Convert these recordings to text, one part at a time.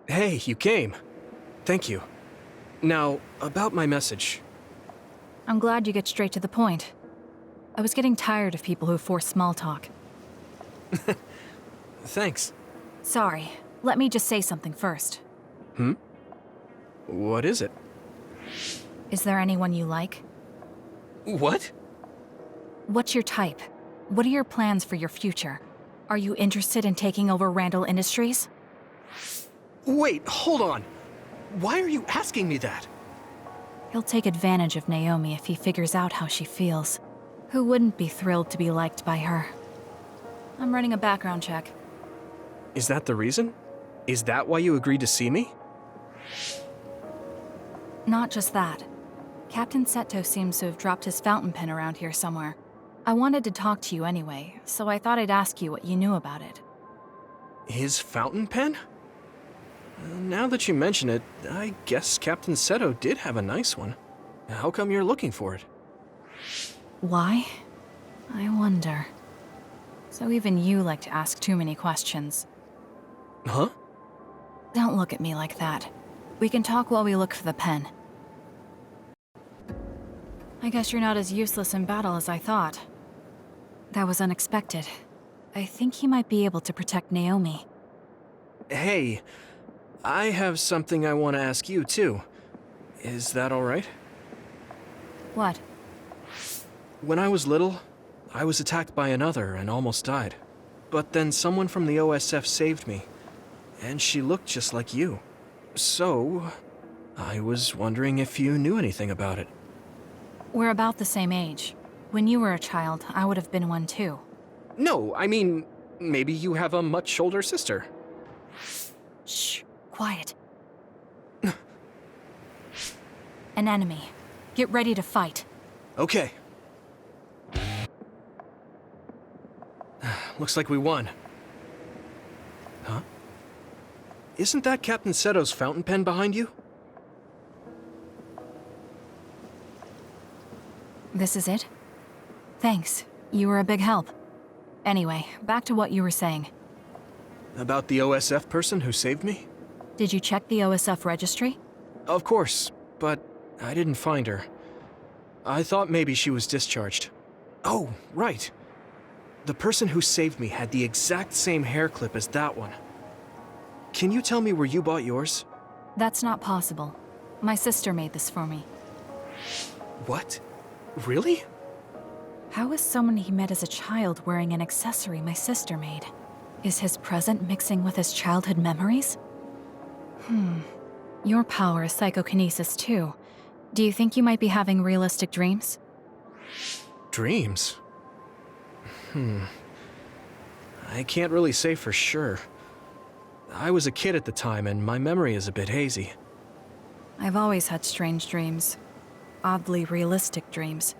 Hey, you came. Thank you. Now, about my message. I'm glad you get straight to the point. I was getting tired of people who force small talk. Thanks. Sorry, let me just say something first. What is it? Is there anyone you like? What? What's your type? What are your plans for your future? Are you interested in taking over Randall Industries? Wait, hold on. Why are you asking me that? He'll take advantage of Naomi if he figures out how she feels. Who wouldn't be thrilled to be liked by her? I'm running a background check. Is that the reason? Is that why you agreed to see me? Not just that. Captain Seto seems to have dropped his fountain pen around here somewhere. I wanted to talk to you anyway, so I thought I'd ask you what you knew about it. His fountain pen? Now that you mention it, I guess Captain Seto did have a nice one. How come you're looking for it? Why? I wonder. So even you like to ask too many questions. Huh? Don't look at me like that. We can talk while we look for the pen. I guess you're not as useless in battle as I thought. That was unexpected. I think he might be able to protect Naomi. Hey, I have something I want to ask you, too. Is that all right? What? When I was little, I was attacked by another and almost died. But then someone from the OSF saved me, and she looked just like you. So, I was wondering if you knew anything about it. We're about the same age. When you were a child, I would have been one too. No, I mean, maybe you have a much older sister. Shh, quiet. An enemy. Get ready to fight. Okay. Looks like we won. Huh? Isn't that Captain Seto's fountain pen behind you? This is it? Thanks. You were a big help. Anyway, back to what you were saying. About the OSF person who saved me? Did you check the OSF registry? Of course, but I didn't find her. I thought maybe she was discharged. Oh, right. The person who saved me had the exact same hair clip as that one. Can you tell me where you bought yours? That's not possible. My sister made this for me. What? Really? How is someone he met as a child wearing an accessory my sister made? Is his present mixing with his childhood memories? Your power is psychokinesis too. Do you think you might be having realistic dreams? Dreams? I can't really say for sure. I was a kid at the time, and my memory is a bit hazy. I've always had strange dreams. Oddly realistic dreams.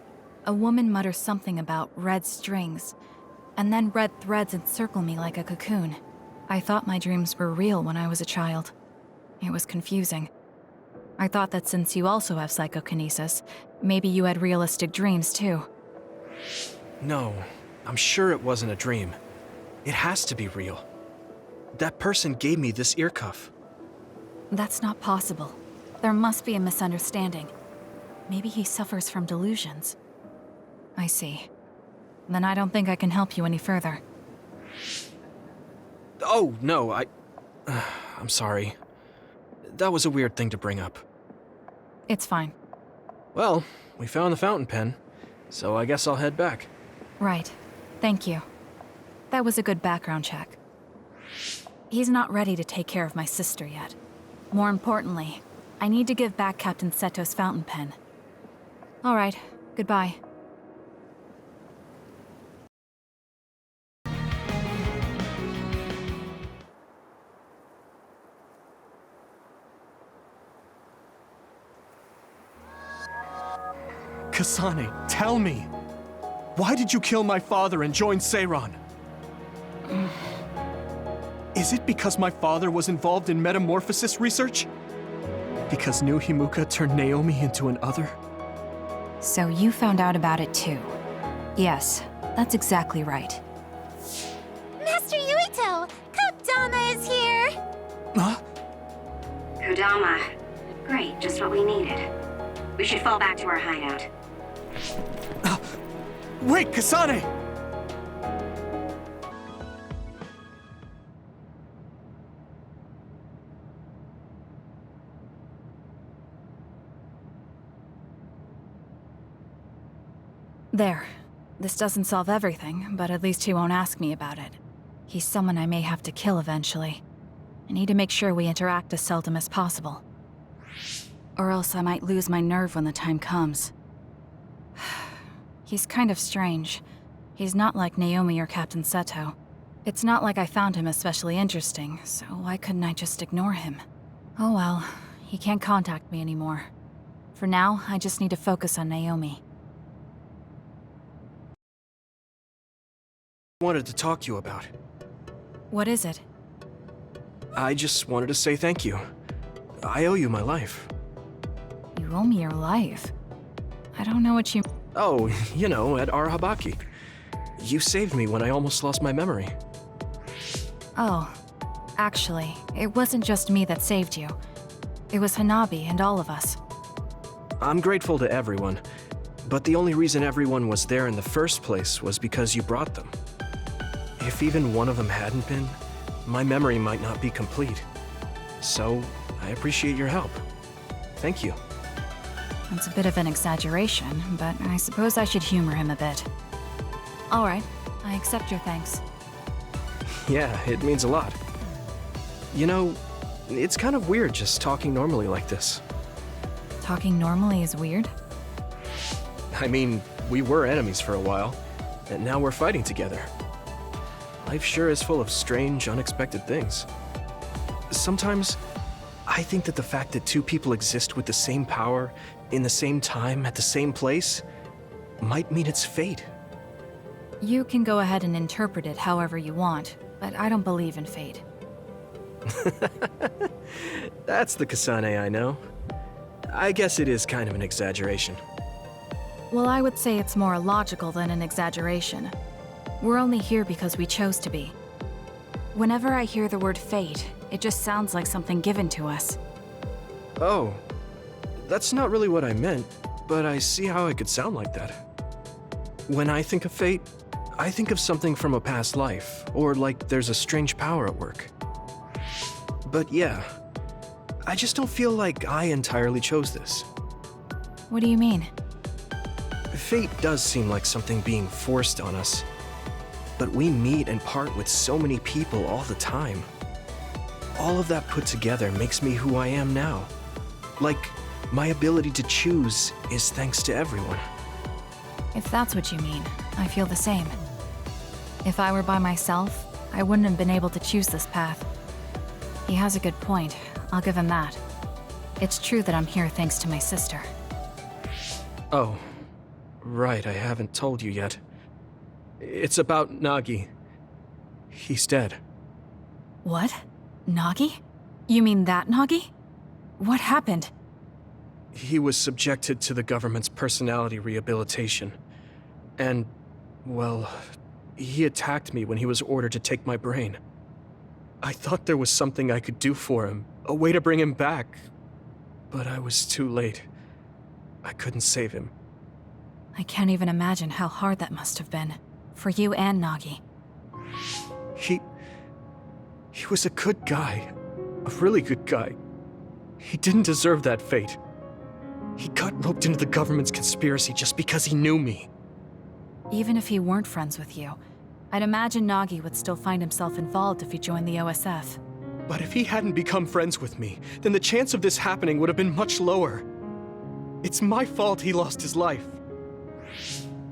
A woman mutters something about red strings, and then red threads encircle me like a cocoon. I thought my dreams were real when I was a child. It was confusing. I thought that since you also have psychokinesis, maybe you had realistic dreams too. No, I'm sure it wasn't a dream. It has to be real. That person gave me this ear cuff. That's not possible. There must be a misunderstanding. Maybe he suffers from delusions. I see. Then I don't think I can help you any further. Oh, no, I'm sorry. That was a weird thing to bring up. It's fine. Well, we found the fountain pen, so I guess I'll head back. Right. Thank you. That was a good background check. He's not ready to take care of my sister yet. More importantly, I need to give back Captain Seto's fountain pen. All right, goodbye. Kasane, tell me! Why did you kill my father and join Seiran? Is it because my father was involved in metamorphosis research? Because New Himuka turned Naomi into an other? So you found out about it too. Yes, that's exactly right. Master Yuito! Kapdama is here! Huh? Kodama. Great, just what we needed. We should fall back to our hideout. Wait, Kasane! There. This doesn't solve everything, but at least he won't ask me about it. He's someone I may have to kill eventually. I need to make sure we interact as seldom as possible. Or else I might lose my nerve when the time comes. He's kind of strange. He's not like Naomi or Captain Seto. It's not like I found him especially interesting, so why couldn't I just ignore him? Oh well, he can't contact me anymore. For now, I just need to focus on Naomi. Wanted to talk to you about. What is it? I just wanted to say thank you. I owe you my life. You owe me your life. I don't know what you... Oh, you know, at Arahabaki. You saved me when I almost lost my memory. Oh, actually, it wasn't just me that saved you. It was Hanabi and all of us. I'm grateful to everyone, but the only reason everyone was there in the first place was because you brought them. If even one of them hadn't been, my memory might not be complete. So, I appreciate your help. Thank you. It's a bit of an exaggeration, but I suppose I should humor him a bit. All right, I accept your thanks. Yeah, it means a lot. You know, it's kind of weird just talking normally like this. Talking normally is weird? I mean, we were enemies for a while, and now we're fighting together. Life sure is full of strange, unexpected things. Sometimes, I think that the fact that two people exist with the same power, in the same time, at the same place, might mean it's fate. You can go ahead and interpret it however you want, but I don't believe in fate. That's the Kasane I know. I guess it is kind of an exaggeration. Well, I would say it's more logical than an exaggeration. We're only here because we chose to be. Whenever I hear the word fate, it just sounds like something given to us. Oh, that's not really what I meant, but I see how it could sound like that. When I think of fate, I think of something from a past life, or like there's a strange power at work. But yeah, I just don't feel like I entirely chose this. What do you mean? Fate does seem like something being forced on us. But we meet and part with so many people all the time. All of that put together makes me who I am now. Like, my ability to choose is thanks to everyone. If that's what you mean, I feel the same. If I were by myself, I wouldn't have been able to choose this path. He has a good point, I'll give him that. It's true that I'm here thanks to my sister. Oh, right, I haven't told you yet. It's about Nagi. He's dead. What? Nagi? You mean that Nagi? What happened? He was subjected to the government's personality rehabilitation. And, well, he attacked me when he was ordered to take my brain. I thought there was something I could do for him, a way to bring him back. But I was too late. I couldn't save him. I can't even imagine how hard that must have been. For you and Nagi. He was a good guy. A really good guy. He didn't deserve that fate. He got roped into the government's conspiracy just because he knew me. Even if he weren't friends with you, I'd imagine Nagi would still find himself involved if he joined the OSF. But if he hadn't become friends with me, then the chance of this happening would have been much lower. It's my fault he lost his life.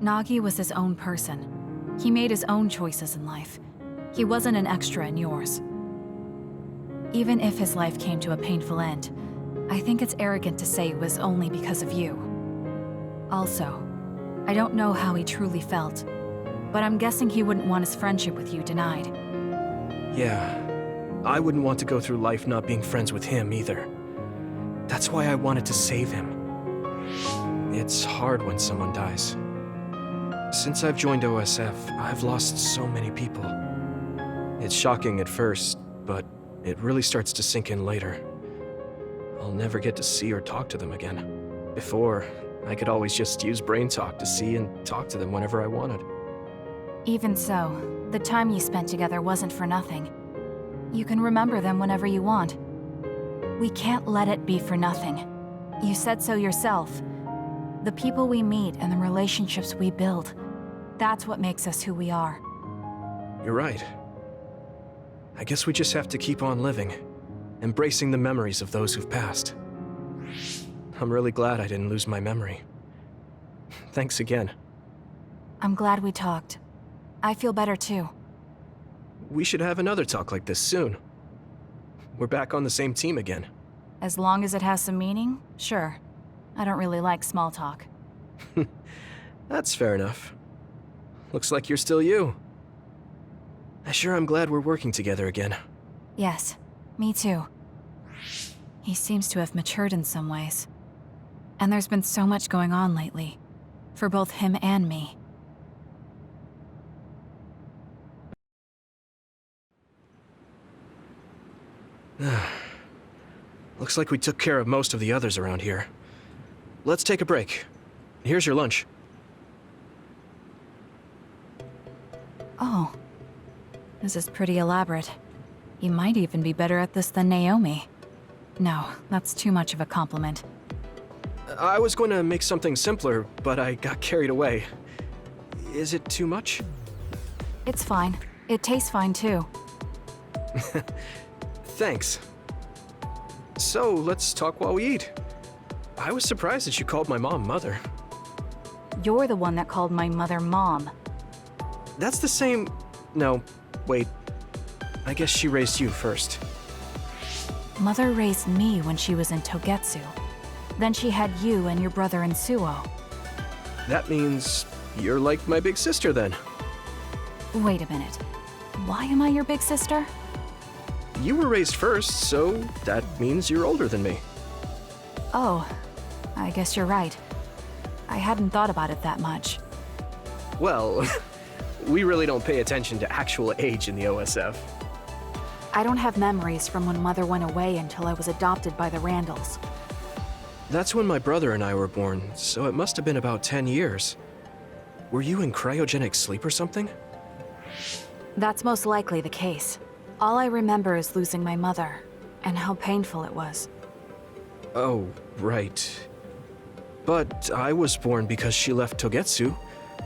Nagi was his own person. He made his own choices in life. He wasn't an extra in yours. Even if his life came to a painful end, I think it's arrogant to say it was only because of you. Also, I don't know how he truly felt, but I'm guessing he wouldn't want his friendship with you denied. Yeah, I wouldn't want to go through life not being friends with him either. That's why I wanted to save him. It's hard when someone dies. Since I've joined OSF, I've lost so many people. It's shocking at first, but it really starts to sink in later. I'll never get to see or talk to them again. Before, I could always just use brain talk to see and talk to them whenever I wanted. Even so, the time you spent together wasn't for nothing. You can remember them whenever you want. We can't let it be for nothing. You said so yourself. The people we meet and the relationships we build, that's what makes us who we are. You're right. I guess we just have to keep on living, embracing the memories of those who've passed. I'm really glad I didn't lose my memory. Thanks again. I'm glad we talked. I feel better too. We should have another talk like this soon. We're back on the same team again. As long as it has some meaning, sure. I don't really like small talk. That's fair enough. Looks like you're still you. I sure am glad we're working together again. Yes, me too. He seems to have matured in some ways. And there's been so much going on lately. For both him and me. Looks like we took care of most of the others around here. Let's take a break. Here's your lunch. Oh. This is pretty elaborate. You might even be better at this than Naomi. No, that's too much of a compliment. I was going to make something simpler, but I got carried away. Is it too much? It's fine. It tastes fine too. Thanks. So, let's talk while we eat. I was surprised that you called my mom Mother. You're the one that called my mother Mom. That's the same... No, wait. I guess she raised you first. Mother raised me when she was in Togetsu. Then she had you and your brother in Suo. That means you're like my big sister then. Wait a minute. Why am I your big sister? You were raised first, so that means you're older than me. Oh, I guess you're right. I hadn't thought about it that much. Well, we really don't pay attention to actual age in the OSF. I don't have memories from when Mother went away until I was adopted by the Randalls. That's when my brother and I were born, so it must have been about 10 years. Were you in cryogenic sleep or something? That's most likely the case. All I remember is losing my mother, and how painful it was. Oh, right. But I was born because she left Togetsu,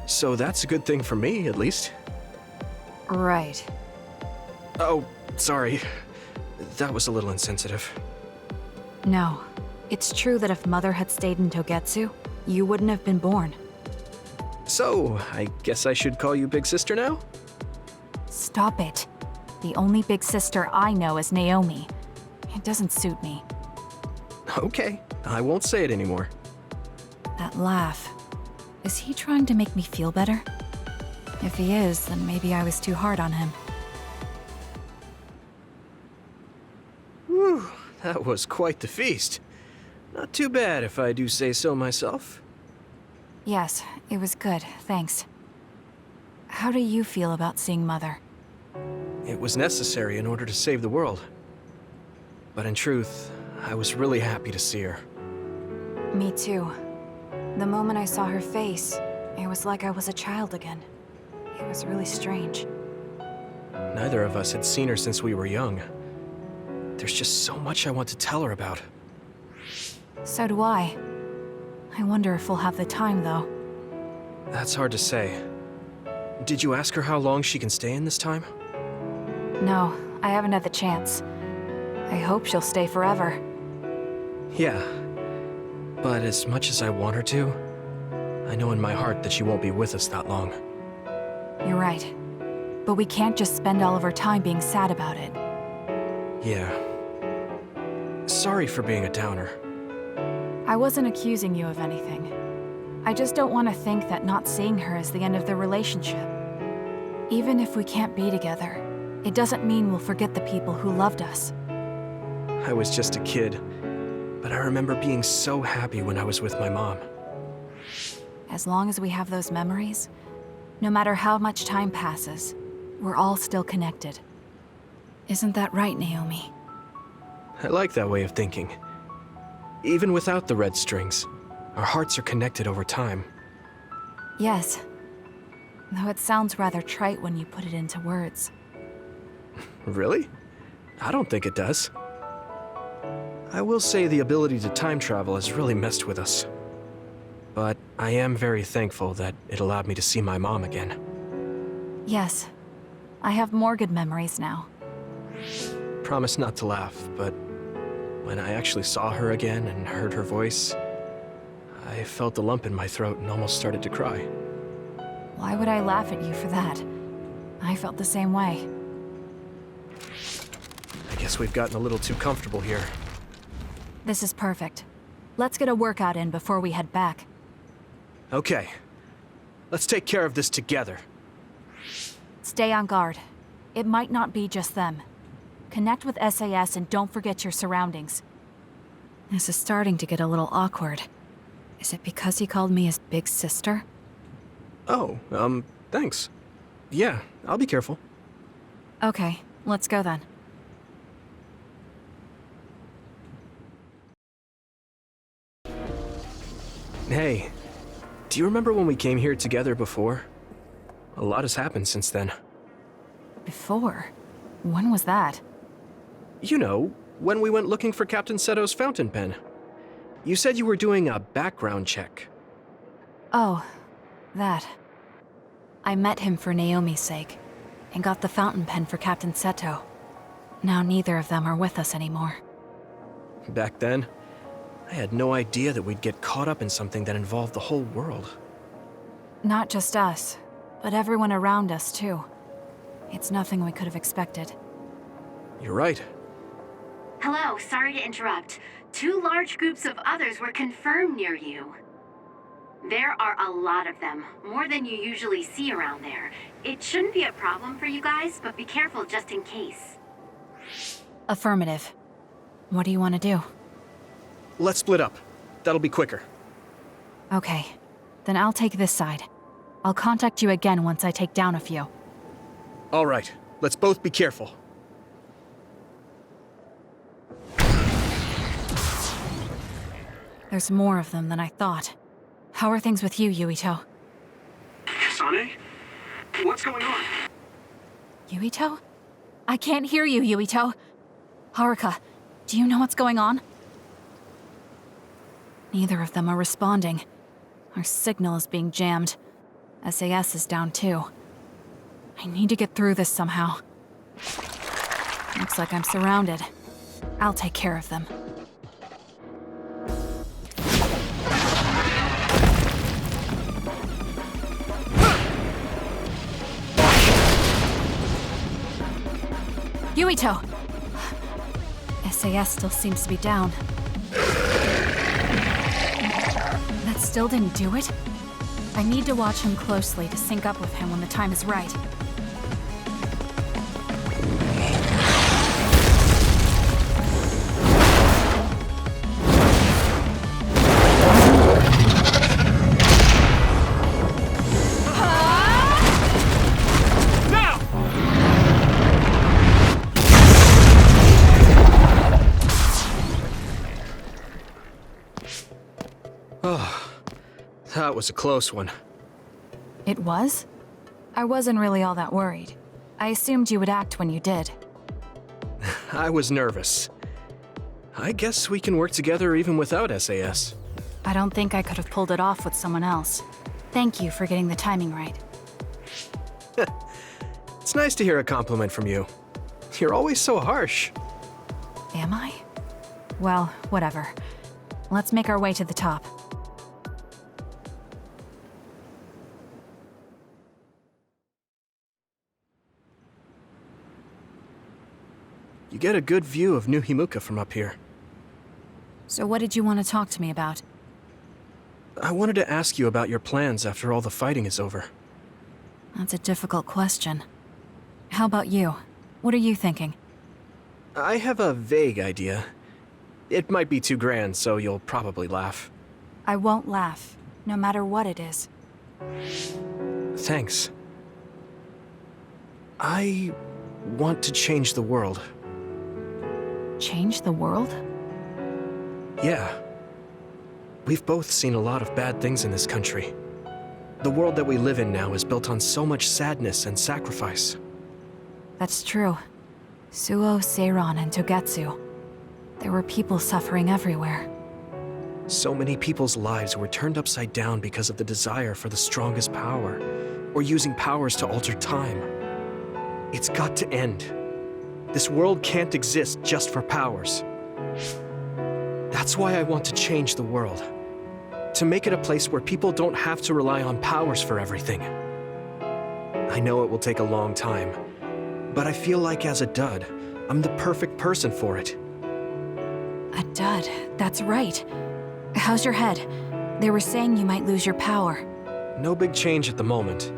so that's a good thing for me, at least. Right. Oh, sorry. That was a little insensitive. No. It's true that if Mother had stayed in Togetsu, you wouldn't have been born. So, I guess I should call you Big Sister now? Stop it. The only big sister I know is Naomi. It doesn't suit me. Okay, I won't say it anymore. That laugh. Is he trying to make me feel better? If he is, then maybe I was too hard on him. Whew, that was quite the feast. Not too bad if I do say so myself. Yes, it was good, thanks. How do you feel about seeing Mother? It was necessary in order to save the world. But in truth, I was really happy to see her. Me too. The moment I saw her face, it was like I was a child again. It was really strange. Neither of us had seen her since we were young. There's just so much I want to tell her about. So do I. I wonder if we'll have the time, though. That's hard to say. Did you ask her how long she can stay in this time? No, I haven't had the chance. I hope she'll stay forever. Yeah. But as much as I want her to, I know in my heart that she won't be with us that long. You're right. But we can't just spend all of our time being sad about it. Yeah. Sorry for being a downer. I wasn't accusing you of anything. I just don't want to think that not seeing her is the end of the relationship. Even if we can't be together, it doesn't mean we'll forget the people who loved us. I was just a kid, but I remember being so happy when I was with my mom. As long as we have those memories, no matter how much time passes, we're all still connected. Isn't that right, Naomi? I like that way of thinking. Even without the red strings, our hearts are connected over time. Yes. Though it sounds rather trite when you put it into words. Really? I don't think it does. I will say the ability to time travel has really messed with us. But I am very thankful that it allowed me to see my mom again. Yes. I have more good memories now. Promise not to laugh, but when I actually saw her again and heard her voice, I felt a lump in my throat and almost started to cry. Why would I laugh at you for that? I felt the same way. I guess we've gotten a little too comfortable here. This is perfect. Let's get a workout in before we head back. Okay. Let's take care of this together. Stay on guard. It might not be just them. Connect with SAS and don't forget your surroundings. This is starting to get a little awkward. Is it because he called me his big sister? Oh, thanks. Yeah, I'll be careful. Okay, let's go then. Hey, do you remember when we came here together before? A lot has happened since then. Before? When was that? You know, when we went looking for Captain Seto's fountain pen. You said you were doing a background check. Oh, that. I met him for Naomi's sake, and got the fountain pen for Captain Seto. Now neither of them are with us anymore. Back then, I had no idea that we'd get caught up in something that involved the whole world. Not just us, but everyone around us too. It's nothing we could have expected. You're right. Hello, sorry to interrupt. 2 large groups of others were confirmed near you. There are a lot of them, more than you usually see around there. It shouldn't be a problem for you guys, but be careful just in case. Affirmative. What do you want to do? Let's split up. That'll be quicker. Okay, then I'll take this side. I'll contact you again once I take down a few. All right, let's both be careful. There's more of them than I thought. How are things with you, Yuito? Kasane? What's going on? Yuito? I can't hear you, Yuito. Haruka, do you know what's going on? Neither of them are responding. Our signal is being jammed. SAS is down too. I need to get through this somehow. Looks like I'm surrounded. I'll take care of them. Yuito! SAS still seems to be down. That still didn't do it? I need to watch him closely to sync up with him when the time is right. That was a close one. It was? I wasn't really all that worried. I assumed you would act when you did. I was nervous. I guess we can work together even without SAS. I don't think I could have pulled it off with someone else. Thank you for getting the timing right. It's nice to hear a compliment from you. You're always so harsh. Am I? Well, whatever. Let's make our way to the top. You get a good view of New Himuka from up here. So what did you want to talk to me about? I wanted to ask you about your plans after all the fighting is over. That's a difficult question. How about you? What are you thinking? I have a vague idea. It might be too grand, so you'll probably laugh. I won't laugh, no matter what it is. Thanks. I want to change the world. Change the world? Yeah, we've both seen a lot of bad things in this country. The world that we live in now is built on so much sadness and sacrifice. That's true. Suo, Seiran, and Togetsu. There were people suffering everywhere. So many people's lives were turned upside down because of the desire for the strongest power, or using powers to alter time. It's got to end. This world can't exist just for powers. That's why I want to change the world. To make it a place where people don't have to rely on powers for everything. I know it will take a long time, but I feel like as a dud, I'm the perfect person for it. A dud, that's right. How's your head? They were saying you might lose your power. No big change at the moment,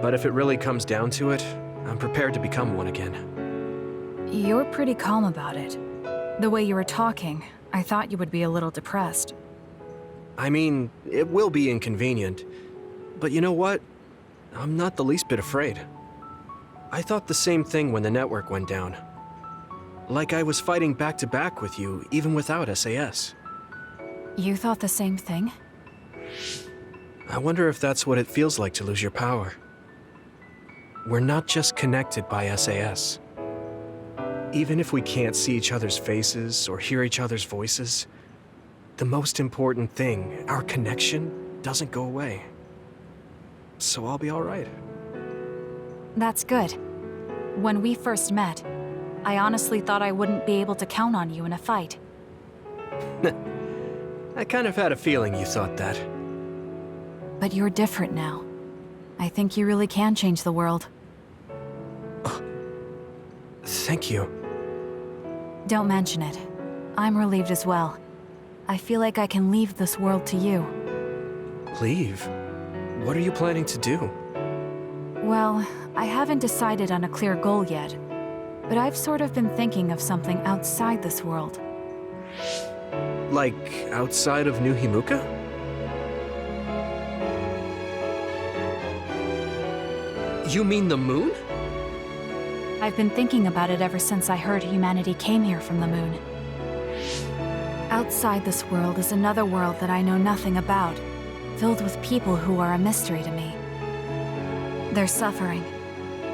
but if it really comes down to it, I'm prepared to become one again. You're pretty calm about it. The way you were talking, I thought you would be a little depressed. I mean, it will be inconvenient, but you know what? I'm not the least bit afraid. I thought the same thing when the network went down. Like I was fighting back-to-back with you, even without SAS. You thought the same thing? I wonder if that's what it feels like to lose your power. We're not just connected by SAS. Even if we can't see each other's faces or hear each other's voices, the most important thing, our connection, doesn't go away. So I'll be all right. That's good. When we first met, I honestly thought I wouldn't be able to count on you in a fight. I kind of had a feeling you thought that. But you're different now. I think you really can change the world. Thank you. Don't mention it. I'm relieved as well. I feel like I can leave this world to you. Leave? What are you planning to do? Well, I haven't decided on a clear goal yet, but I've sort of been thinking of something outside this world. Like, outside of New Himuka? You mean the moon? I've been thinking about it ever since I heard humanity came here from the moon. Outside this world is another world that I know nothing about, filled with people who are a mystery to me. They're suffering,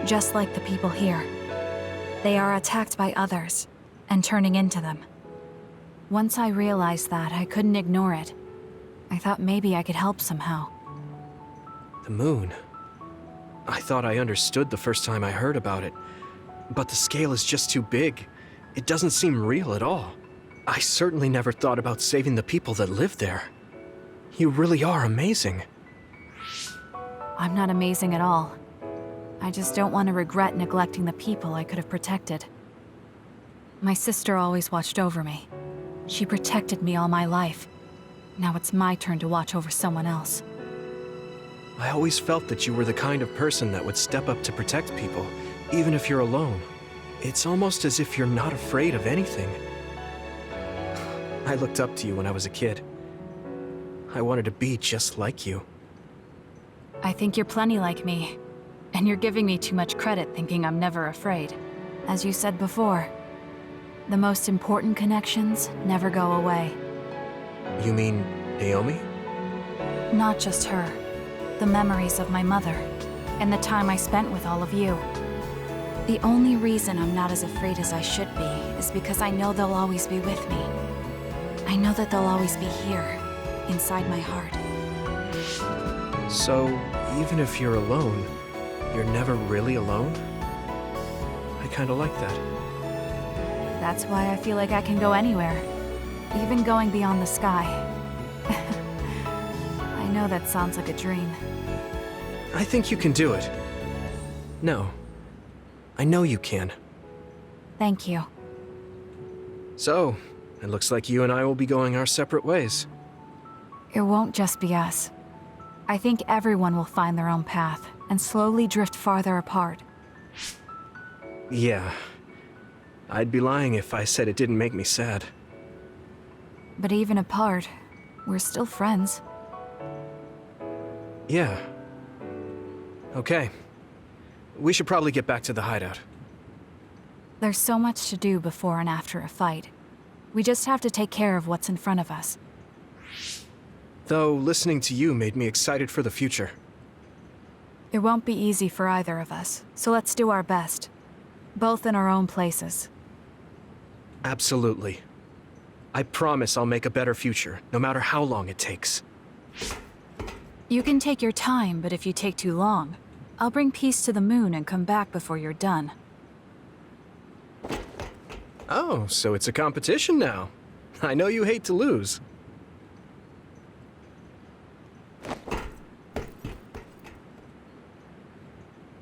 just like the people here. They are attacked by others, and turning into them. Once I realized that, I couldn't ignore it. I thought maybe I could help somehow. The moon? I thought I understood the first time I heard about it, but the scale is just too big. It doesn't seem real at all. I certainly never thought about saving the people that live there. You really are amazing. I'm not amazing at all. I just don't want to regret neglecting the people I could have protected. My sister always watched over me. She protected me all my life. Now it's my turn to watch over someone else. I always felt that you were the kind of person that would step up to protect people, even if you're alone. It's almost as if you're not afraid of anything. I looked up to you when I was a kid. I wanted to be just like you. I think you're plenty like me. And you're giving me too much credit thinking I'm never afraid. As you said before, the most important connections never go away. You mean Naomi? Not just her. The memories of my mother, and the time I spent with all of you. The only reason I'm not as afraid as I should be is because I know they'll always be with me. I know that they'll always be here, inside my heart. So, even if you're alone, you're never really alone? I kinda like that. That's why I feel like I can go anywhere, even going beyond the sky. I know that sounds like a dream. I think you can do it. No. I know you can. Thank you. So, it looks like you and I will be going our separate ways. It won't just be us. I think everyone will find their own path and slowly drift farther apart. Yeah. I'd be lying if I said it didn't make me sad. But even apart, we're still friends. Yeah. Okay. We should probably get back to the hideout. There's so much to do before and after a fight. We just have to take care of what's in front of us. Though listening to you made me excited for the future. It won't be easy for either of us, so let's do our best. Both in our own places. Absolutely. I promise I'll make a better future, no matter how long it takes. You can take your time, but if you take too long, I'll bring peace to the moon and come back before you're done. Oh, so it's a competition now. I know you hate to lose.